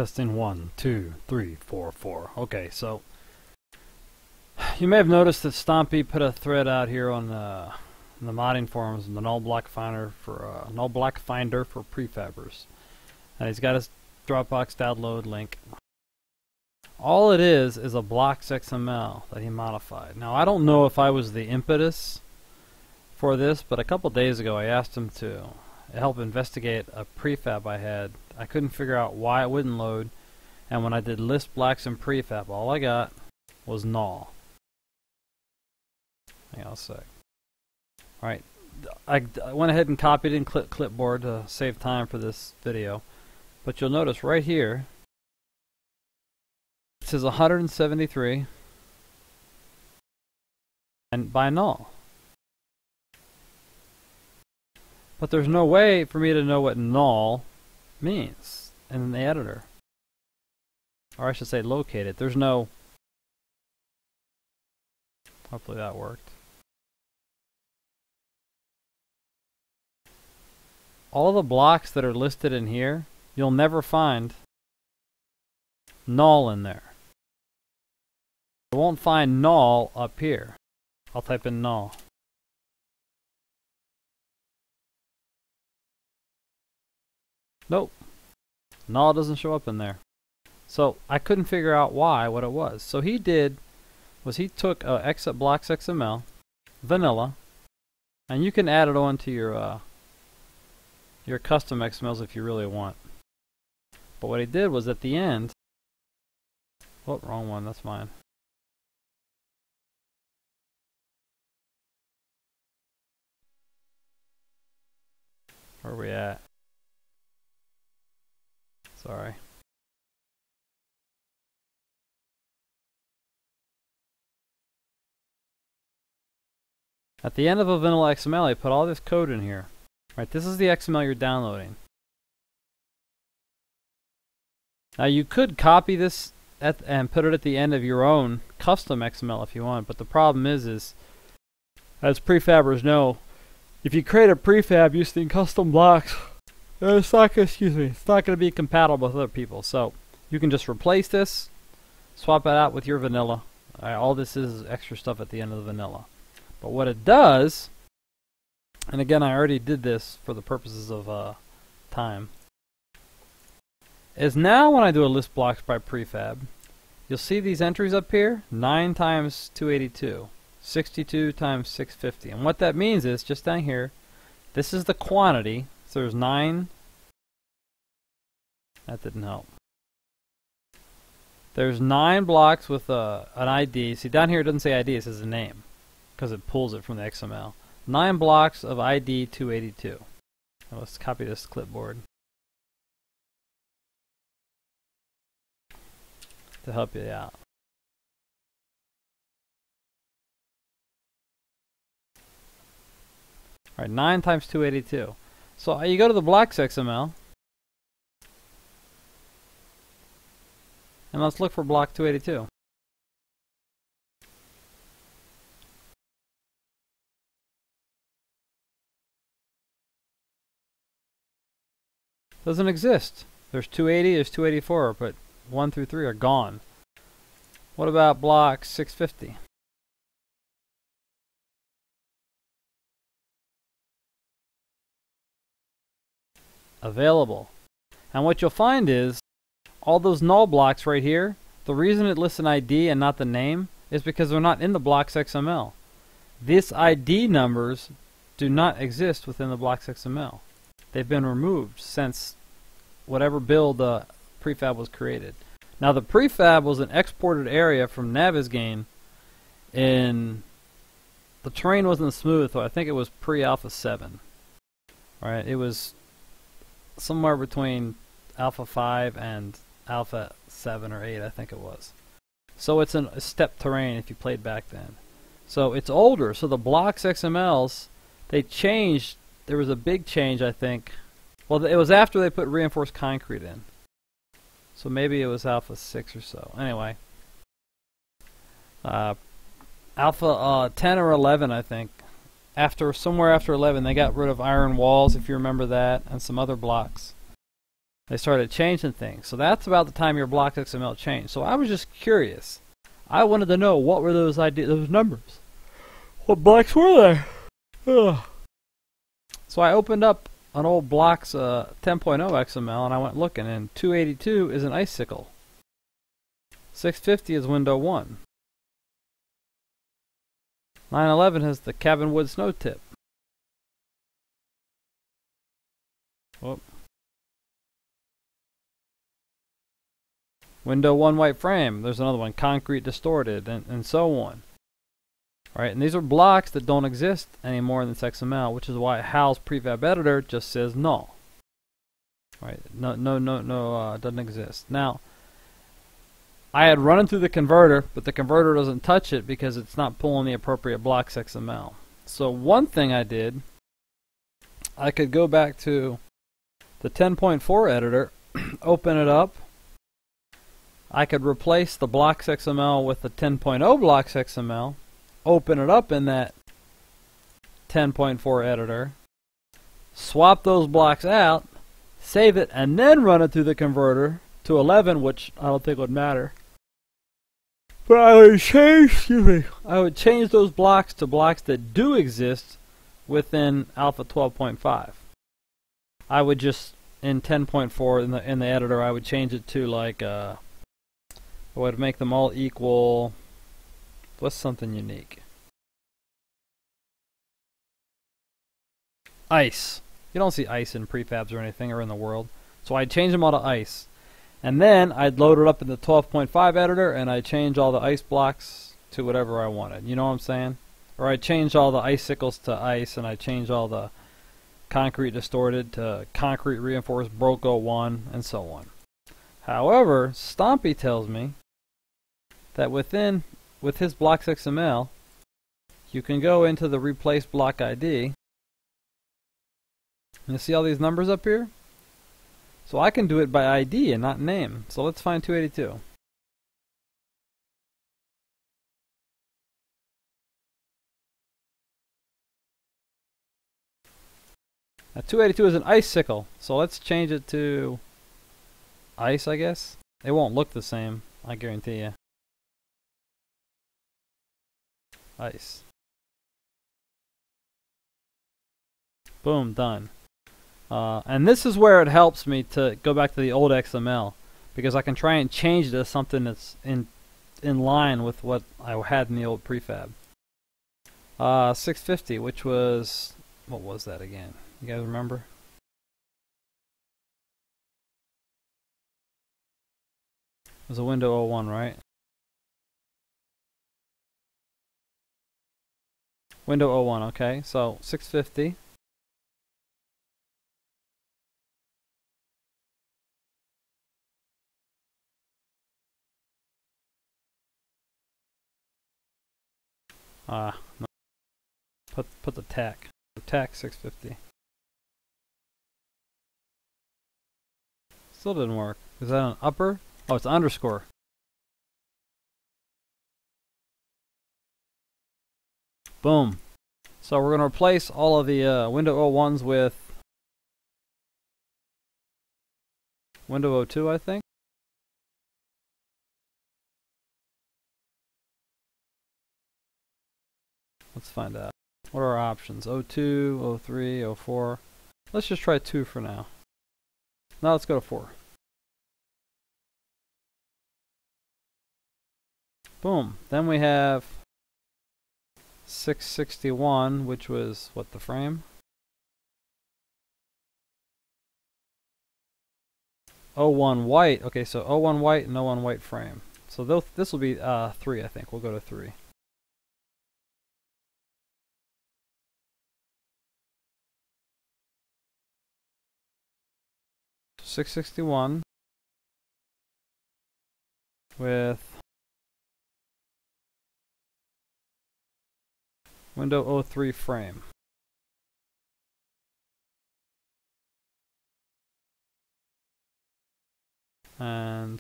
Testing 1, 2, 3, 4, 4. Okay, so you may have noticed that Stompy put a thread out here on the modding forums, the null block finder for prefabbers, and he's got his Dropbox download link. All it is a blocks XML that he modified. Now I don't know if I was the impetus for this, but a couple days ago I asked him to help investigate a prefab I had. I couldn't figure out why it wouldn't load, and when I did list blocks and prefab, all I got was null. Hang on a sec. Alright, I went ahead and copied in clipboard to save time for this video, but you'll notice right here it says 173 and by null. But there's no way for me to know what null means in the editor. Or I should say locate it. There's no... Hopefully that worked. All the blocks that are listed in here, you'll never find null in there. You won't find null up here. I'll type in null. Nope. Null doesn't show up in there. So I couldn't figure out what it was. So he did was he took exit blocks XML, vanilla, and you can add it on to your custom XMLs if you really want. But what he did was at the end, oh, wrong one, that's mine. Where are we at? Sorry. At the end of a vanilla XML, I put all this code in here. Right, this is the XML you're downloading. Now you could copy this and put it at the end of your own custom XML if you want, but the problem is as prefabbers know, if you create a prefab using custom blocks, it's not going to be compatible with other people. So you can just replace this, swap it out with your vanilla. All this is extra stuff at the end of the vanilla. But what it does, and again I already did this for the purposes of time, is now when I do a list blocks by prefab, you'll see these entries up here, 9 times 282, 62 times 650. And what that means is, just down here, this is the quantity. So there's 9. That didn't help. There's 9 blocks with an ID. See, down here it doesn't say ID, it says a name, because it pulls it from the XML. 9 blocks of ID 282. Now let's copy this clipboard to help you out. Alright, 9 times 282. So you go to the blocks XML, and let's look for block 282. Doesn't exist. There's 280, there's 284, but 1 through 3 are gone. What about block 650? Available. And what you'll find is all those null blocks right here, the reason it lists an ID and not the name is because they're not in the blocks XML. These ID numbers do not exist within the blocks XML. They've been removed since whatever build prefab was created. Now the prefab was an exported area from Navisgain, and the terrain wasn't smooth, so I think it was pre-alpha 7. Right? It was somewhere between alpha 5 and alpha 7 or 8, I think it was. So it's a step terrain if you played back then. So it's older, so the blocks XMLs, they changed. There was a big change, I think. Well, it was after they put reinforced concrete in. So maybe it was alpha 6 or so. Anyway. Alpha 10 or 11, I think. Somewhere after 11, they got rid of iron walls, if you remember that, and some other blocks. They started changing things. So that's about the time your blocks XML changed. So I was just curious. I wanted to know what were those those numbers. What blocks were they? Ugh. So I opened up an old blocks 10.0 XML and I went looking, and 282 is an icicle. 650 is window 1. 911 has the cabin wood snow tip. Whoop. Window 1 white frame. There's another one, concrete distorted, and so on. Right, and these are blocks that don't exist anymore in this XML, which is why Hal's prefab editor just says null. Right, doesn't exist. Now, I had run it through the converter, but the converter doesn't touch it because it's not pulling the appropriate blocks XML. So one thing I did, I could go back to the 10.4 editor, open it up. I could replace the blocks XML with the 10.0 blocks XML, open it up in that 10.4 editor, swap those blocks out, save it, and then run it through the converter to 11, which I don't think would matter. But I would change those blocks to blocks that do exist within Alpha 12.5. I would just, in 10.4 in the editor, I would change it to like I would make them all equal. What's something unique? Ice. You don't see ice in prefabs or anything or in the world. So I'd change them all to ice. And then I'd load it up in the 12.5 editor and I'd change all the ice blocks to whatever I wanted. You know what I'm saying? Or I'd change all the icicles to ice, and I'd change all the concrete distorted to concrete reinforced Broco 1, and so on. However, Stompy tells me that with his blocks XML, you can go into the replace block ID. You see all these numbers up here? So I can do it by ID and not name. So let's find 282. Now 282 is an icicle, so let's change it to ice, I guess. It won't look the same, I guarantee you. Ice. Boom, done. And this is where it helps me to go back to the old XML, because I can try and change it to something that's in line with what I had in the old prefab. 650, which was, what was that again? You guys remember? It was a window 01, right? Window 01, okay. So 650. No. Put the tack. Tack 650. Still didn't work. Is that an upper? Oh, it's underscore. Boom. So we're going to replace all of the window 01s with window 02, I think. Let's find out. What are our options? 02, 03, 04. Let's just try 2 for now. Now let's go to 4. Boom. Then we have 661, which was what, the frame? 01 white. Okay, so 01 white and 01 white frame. So this will be 3, I think. We'll go to 3. So 661 with window 03 frame. And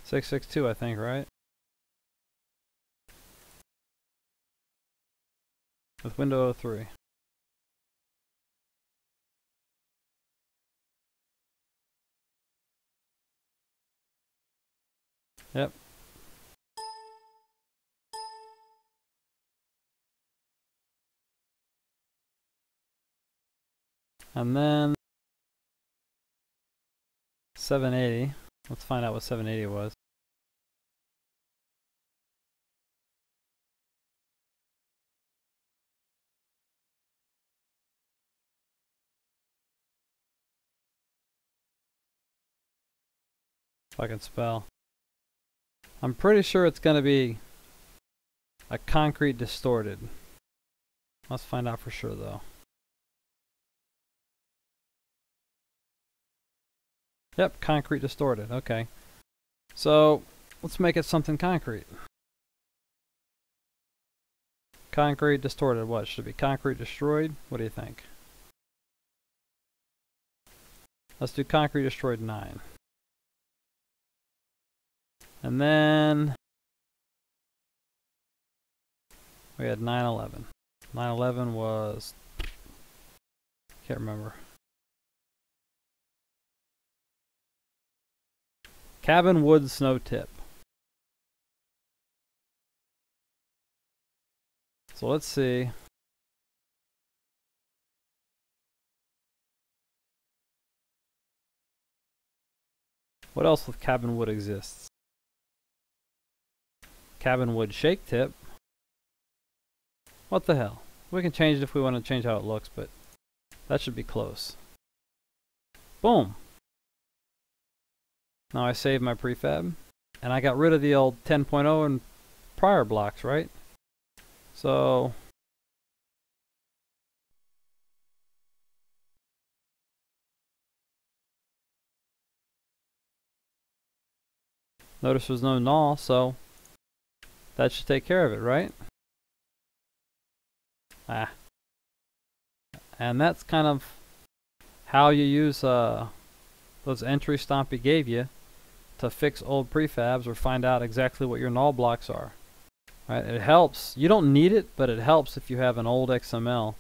662, I think, right? With window 03. Yep. And then 780. Let's find out what 780 was. If I can spell. I'm pretty sure it's going to be a concrete distorted. Let's find out for sure though. Yep, concrete distorted. Okay. So let's make it something concrete. Concrete distorted. What should it be? Concrete destroyed? What do you think? Let's do concrete destroyed 9. And then we had 911. 911 was, can't remember. Cabin wood snow tip. So let's see. What else with cabin wood exists? Cabin wood shake tip. What the hell? We can change it if we want to change how it looks, but that should be close. Boom. Now I saved my prefab, and I got rid of the old 10.0 and prior blocks, right? So notice there's no null, so that should take care of it, right? And that's kind of how you use those entries Stompy gave you to fix old prefabs or find out exactly what your null blocks are. Right? It helps. You don't need it, but it helps if you have an old XML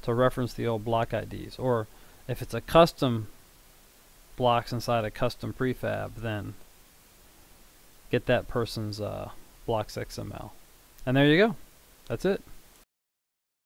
to reference the old block IDs. Or if it's a custom blocks inside a custom prefab, then get that person's blocks XML. And there you go. That's it.